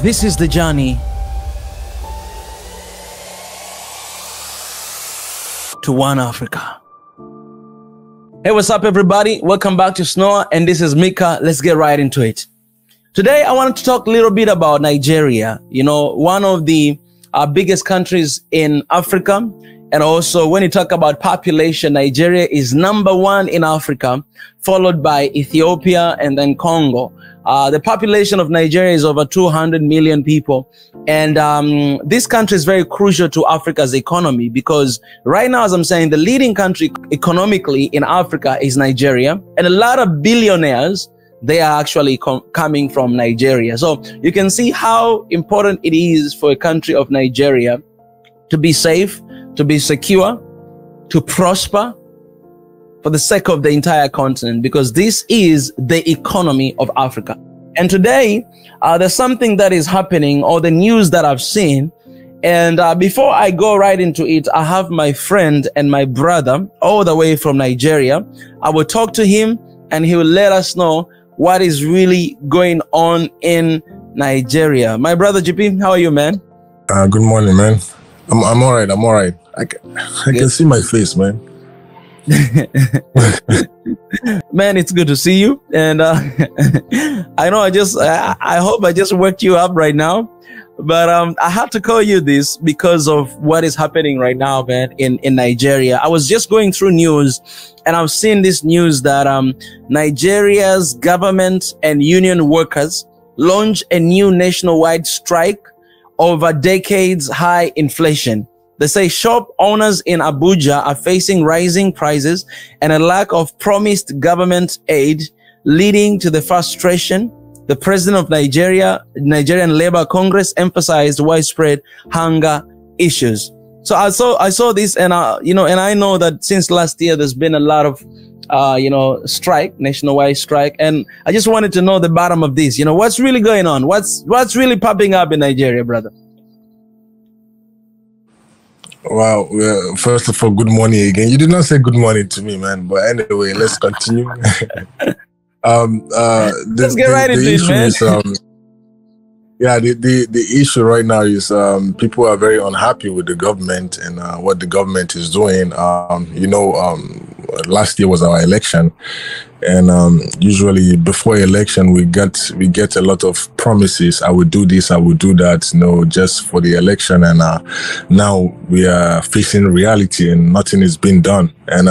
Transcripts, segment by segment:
This is the journey to one Africa. Hey, what's up, everybody? Welcome back to SNOA, and this is Mika. Let's get right into it. Today, I wanted to talk a little bit about Nigeria, one of the biggest countries in Africa. And also, when you talk about population, Nigeria is #1 in Africa, followed by Ethiopia and then Congo. The population of Nigeria is over 200 million people. And this country is very crucial to Africa's economy because right now, as I'm saying, the leading country economically in Africa is Nigeria. And a lot of billionaires, they are actually coming from Nigeria. So you can see how important it is for a country of Nigeria to be safe, to be secure, to prosper for the sake of the entire continent, because this is the economy of Africa. And today, there's something that is happening, or the news that I've seen. And before I go right into it, I have my friend and my brother all the way from Nigeria. I will talk to him and he will let us know what is really going on in Nigeria. My brother GP, how are you, man? Good morning, man. I'm all right. I'm all right. I can see my face, man. Man, it's good to see you. And I know I hope I just woke you up right now. But I had to call you this because of what is happening right now, man, in Nigeria. I was just going through news and I've seen this news that Nigeria's government and union workers launched a new nationwide strike over decades high inflation. They say shop owners in Abuja are facing rising prices and a lack of promised government aid, leading to the frustration. The president of Nigerian Labour Congress, emphasized widespread hunger issues. So I saw this, and and I know that since last year there's been a lot of strike, nationwide strike, and I just wanted to know the bottom of this. What's really going on? What's really popping up in Nigeria, brother? Wow. Well, first of all, good morning again. You did not say good morning to me, man. But anyway, let's continue. Let's get right into it, man. The issue right now is people are very unhappy with the government and what the government is doing. Last year was our election, and usually before election we get a lot of promises. I will do this, I will do that, just for the election. And now we are facing reality, and nothing is being done. And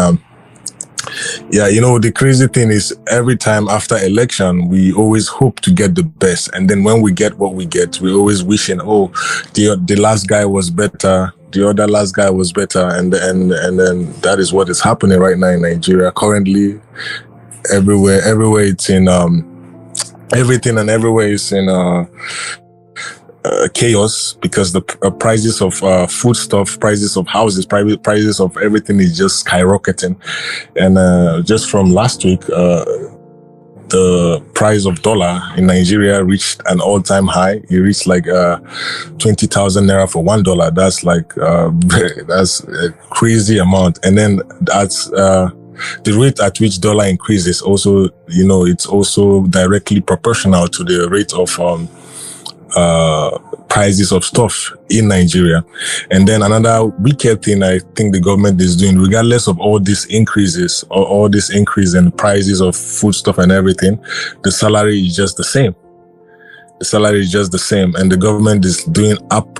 the crazy thing is, every time after election, we always hope to get the best. And then when we get what we get, we're always wishing, the last guy was better. The other last guy was better. And then that is what is happening right now in Nigeria. Currently, everywhere it's in, everything and everywhere is in, chaos, because the prices of foodstuff, prices of houses, prices of everything is just skyrocketing. And just from last week, the price of dollar in Nigeria reached an all-time high. It reached like 20,000 naira for $1. That's like that's a crazy amount. And then that's the rate at which dollar increases also, it's also directly proportional to the rate of prices of stuff in Nigeria. And then another wicked thing I think the government is doing, regardless of all these increases or all this increase in prices of foodstuff and everything, the salary is just the same. The salary is just the same, and the government is doing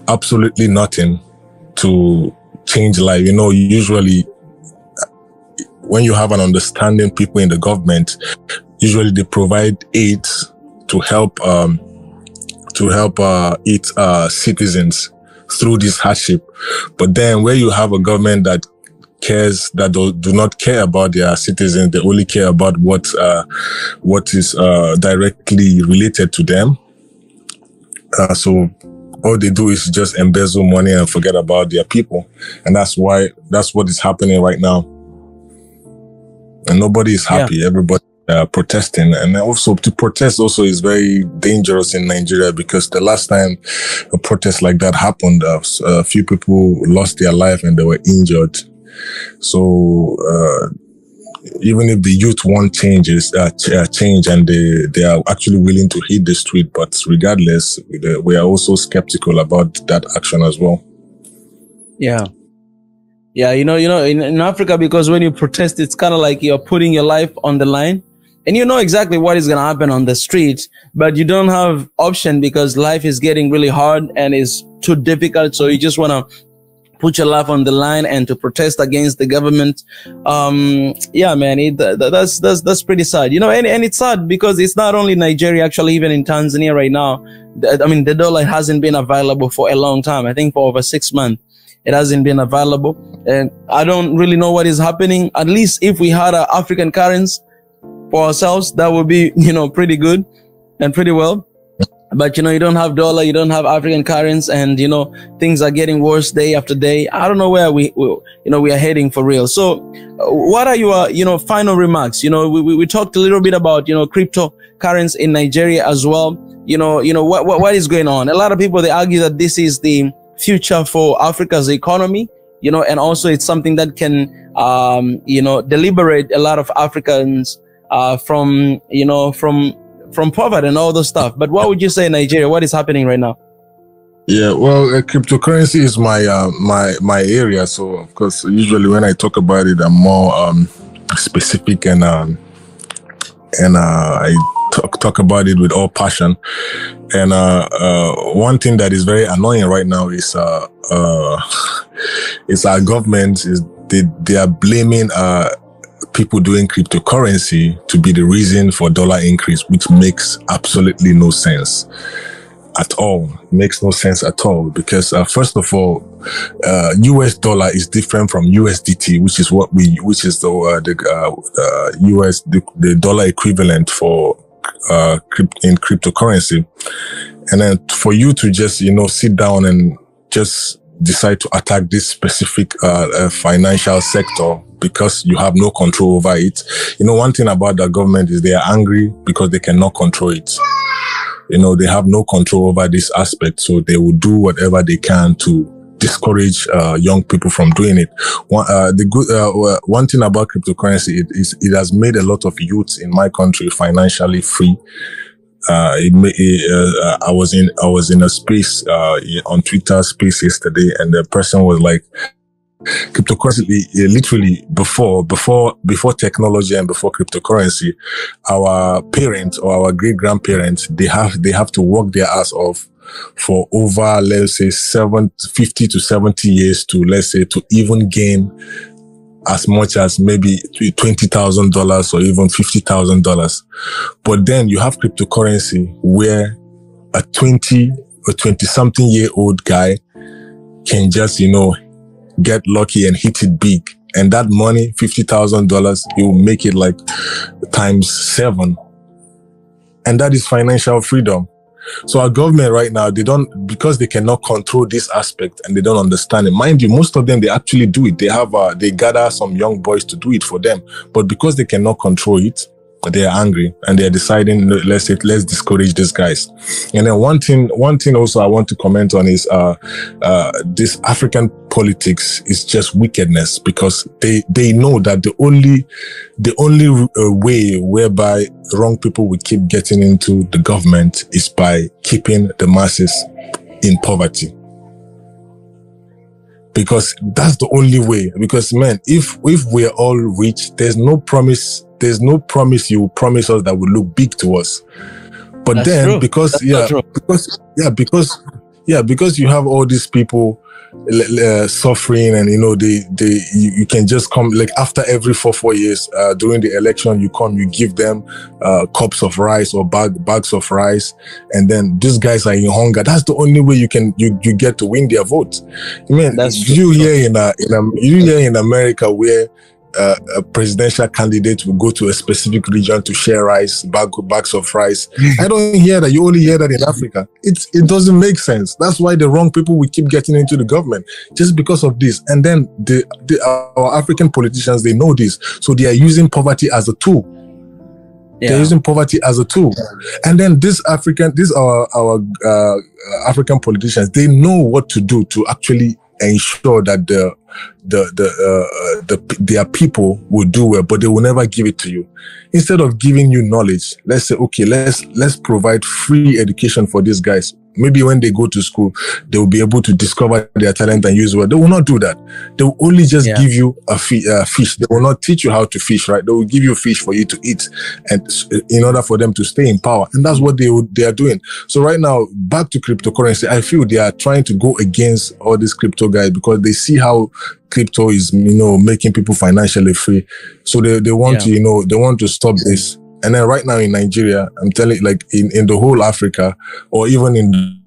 absolutely nothing to change life. Usually when you have an understanding people in the government, usually they provide aid to help its citizens through this hardship. But then where you have a government that do not care about their citizens, they only care about what is directly related to them. So all they do is just embezzle money and forget about their people. And that's what is happening right now. And nobody is happy. Yeah. Everybody protesting. And also to protest also is very dangerous in Nigeria, because the last time a protest like that happened, a few people lost their life and they were injured. So even if the youth want changes, change, and they are actually willing to hit the street, but regardless, we are also skeptical about that action as well. Yeah. Yeah, in Africa, because when you protest, it's kind of like you're putting your life on the line, and you know exactly what is going to happen on the street, but you don't have option because life is getting really hard and is too difficult. So you just want to put your life on the line and to protest against the government. Yeah, man, that's pretty sad, and it's sad because it's not only Nigeria, actually, even in Tanzania right now. I mean, the dollar hasn't been available for a long time. I think for over 6 months. It hasn't been available, and I don't really know what is happening. At least if we had an African currency for ourselves, that would be, pretty good and pretty well. But, you don't have dollar, you don't have African currency, and, things are getting worse day after day. I don't know where we are heading for real. So what are your, final remarks? We talked a little bit about, cryptocurrency in Nigeria as well. What is going on? A lot of people, they argue that this is the future for Africa's economy, and also it's something that can, liberate a lot of Africans, from poverty and all those stuff. But what would you say in Nigeria? What is happening right now? Yeah, well, cryptocurrency is my area. So of course, usually when I talk about it, I'm more, specific and I talk about it with all passion. And one thing that is very annoying right now is our government is they are blaming people doing cryptocurrency to be the reason for dollar increase, which makes absolutely no sense at all. Makes no sense at all because first of all, US dollar is different from USDT, which is the dollar equivalent for in cryptocurrency. And then for you to just sit down and just decide to attack this specific financial sector because you have no control over it. One thing about the government is they are angry because they cannot control it. They have no control over this aspect, so they will do whatever they can to discourage young people from doing it. One thing about cryptocurrency it has made a lot of youth in my country financially free. I was in a space on Twitter space yesterday, and the person was like, cryptocurrency, literally before technology and before cryptocurrency, our parents or our great grandparents, they have to work their ass off for over, let's say, 50 to 70 years to even gain as much as maybe $20,000 or even $50,000. But then you have cryptocurrency where a 20-something year old guy can just, get lucky and hit it big. And that money, $50,000, you will make it like times 7. And that is financial freedom. So our government right now, because they cannot control this aspect and they don't understand it. Mind you, most of them, they actually do it. They gather some young boys to do it for them. But because they cannot control it, they are angry and they are deciding, let's discourage these guys. And then one thing also I want to comment on is, this African politics is just wickedness, because they know that the only way whereby wrong people will keep getting into the government is by keeping the masses in poverty. Because that's the only way. Because man, if we're all rich, there's no promise you will promise us that will look big to us. But that's then true. Because you have all these people suffering, and you can just come, like after every 4 years during the election, you give them cups of rice or bags of rice, and then these guys are in hunger. That's the only way you get to win their vote. I mean, you here in America where a presidential candidate will go to a specific region to share rice, bags of rice. I don't hear that. You only hear that in Africa. It doesn't make sense. That's why the wrong people will keep getting into the government, just because of this. And then our African politicians, they know this, so they are using poverty as a tool. Yeah. They're using poverty as a tool. And then our African politicians, they know what to do to actually ensure that their people will do well, but they will never give it to you. Instead of giving you knowledge, let's say, okay, let's provide free education for these guys. Maybe when they go to school, they will be able to discover their talent and use it. They will not do that. They will only just give you a fish. They will not teach you how to fish, right? They will give you fish for you to eat, and in order for them to stay in power. And that's what they are doing. So right now, back to cryptocurrency, I feel they are trying to go against all these crypto guys because they see how crypto is, making people financially free. So they want to, they want to stop this. And then right now in Nigeria, I'm telling you, like in the whole Africa, or even in...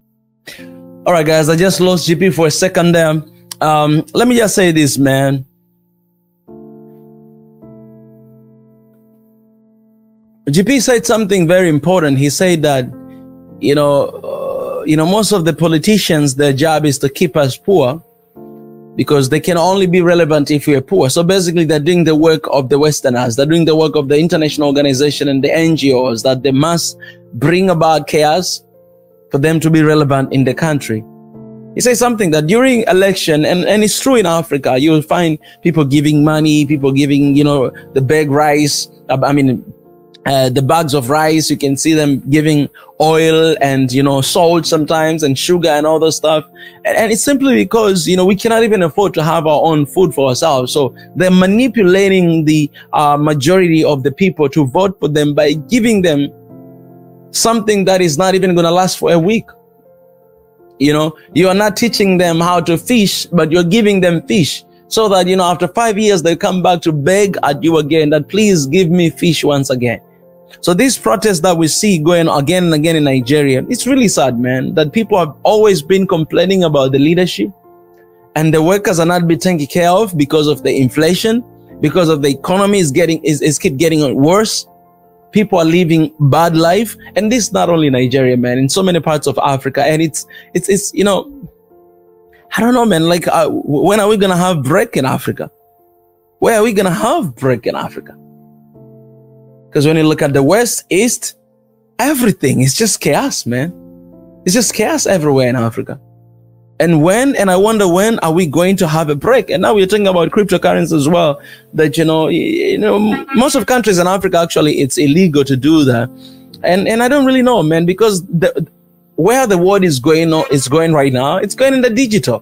All right, guys, I just lost GP for a second there. Let me just say this, man. GP said something very important. He said that, most of the politicians, their job is to keep us poor, because they can only be relevant if we are poor. So basically, they're doing the work of the Westerners. They're doing the work of the international organization and the NGOs, that they must bring about chaos for them to be relevant in the country. He says something that during election, and it's true in Africa, you'll find people giving money, people giving, the bag rice, the bags of rice. You can see them giving oil and, salt sometimes, and sugar and all those stuff. And it's simply because, we cannot even afford to have our own food for ourselves. So they're manipulating the majority of the people to vote for them by giving them something that is not even going to last for a week. You are not teaching them how to fish, but you're giving them fish. So that, after 5 years, they come back to beg at you again that please give me fish once again. So these protests that we see going again and again in Nigeria, it's really sad, man, that people have always been complaining about the leadership, and the workers are not being taken care of because of the inflation, because of the economy is keep getting worse. People are living bad life. And this is not only Nigeria, man, in so many parts of Africa. And it's I don't know, man, like, when are we going to have break in Africa? Where are we going to have break in Africa? Because when you look at the West, East, everything is just chaos, man. It's just chaos everywhere in Africa. And I wonder when are we going to have a break? And now we're talking about cryptocurrency as well, that, most of countries in Africa, actually, it's illegal to do that. And I don't really know, man, because where the world is going right now, it's going in the digital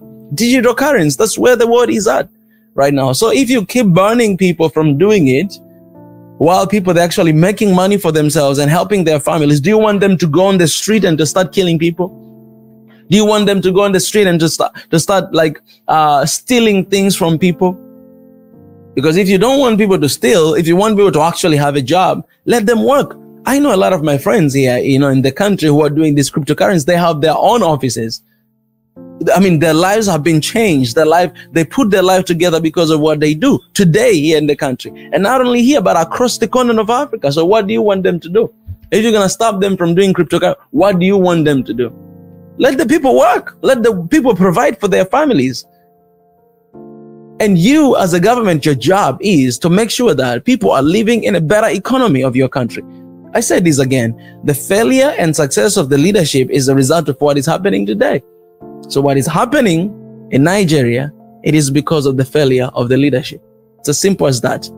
currency. That's where the world is at right now. So if you keep burning people from doing it, while people are actually making money for themselves and helping their families, do you want them to go on the street and to start killing people? Do you want them to go on the street and to start like stealing things from people? Because if you don't want people to steal, if you want people to actually have a job, let them work. I know a lot of my friends here, in the country who are doing this cryptocurrency. They have their own offices. I mean, their lives have been changed. They put their life together because of what they do today here in the country. And not only here, but across the continent of Africa. So what do you want them to do? If you're going to stop them from doing cryptocurrency, what do you want them to do? Let the people work. Let the people provide for their families. And you, as a government, your job is to make sure that people are living in a better economy of your country. I said this again. The failure and success of the leadership is a result of what is happening today. So what is happening in Nigeria, it is because of the failure of the leadership. It's as simple as that.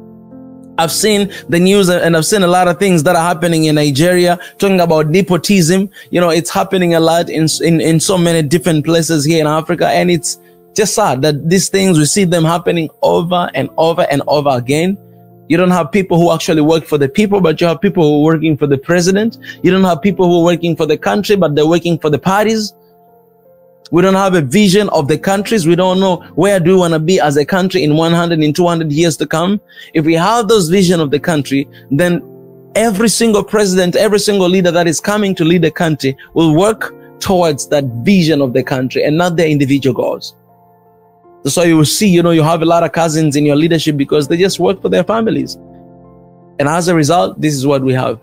I've seen the news and I've seen a lot of things that are happening in Nigeria, talking about nepotism. It's happening a lot in so many different places here in Africa. And it's just sad that these things, we see them happening over and over and over again. You don't have people who actually work for the people, but you have people who are working for the president. You don't have people who are working for the country, but they're working for the parties. We don't have a vision of the countries. We don't know where do we want to be as a country in 100, in 200 years to come. If we have those vision of the country, then every single president, every single leader that is coming to lead the country will work towards that vision of the country and not their individual goals. That's why you will see, you have a lot of cousins in your leadership because they just work for their families. And as a result, this is what we have.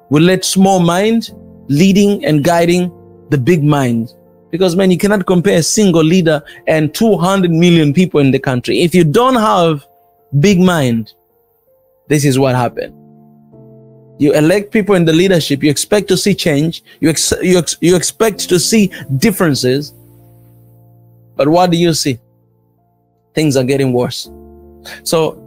We let small mind leading and guiding the big mind. Because, man, you cannot compare a single leader and 200 million people in the country. If you don't have big mind, this is what happened. You elect people in the leadership. You expect to see change. You expect to see differences. But what do you see? things are getting worse. So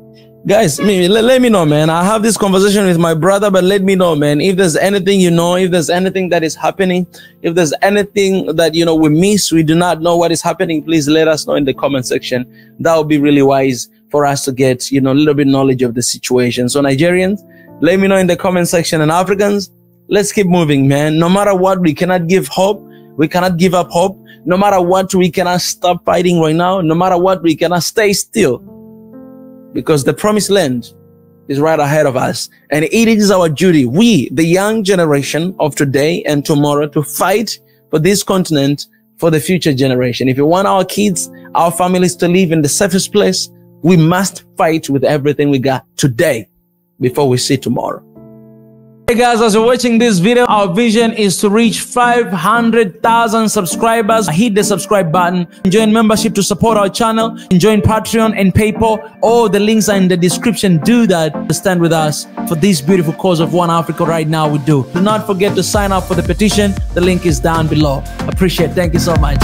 guys, let me know, man. I have this conversation with my brother, but let me know, man, if there's anything you know, if there's anything that is happening, if there's anything that, you know, we miss, we do not know what is happening, please let us know in the comment section. That would be really wise for us to get, you know, a little bit knowledge of the situation. So Nigerians, let me know in the comment section, and Africans, let's keep moving, man. No matter what, we cannot give hope. We cannot give up hope. No matter what, we cannot stop fighting right now. No matter what, we cannot stay still, because the promised land is right ahead of us. And it is our duty, we, the young generation of today and tomorrow, to fight for this continent for the future generation. If you want our kids, our families to live in the safest place, we must fight with everything we got today before we see tomorrow. Hey guys, as you're watching this video, our vision is to reach 500,000 subscribers. Hit the subscribe button, join membership to support our channel, join Patreon and PayPal. All the links are in the description. Do that to stand with us for this beautiful cause of One Africa right now. We do not forget to sign up for the petition. The link is down below. Appreciate it. Thank you so much.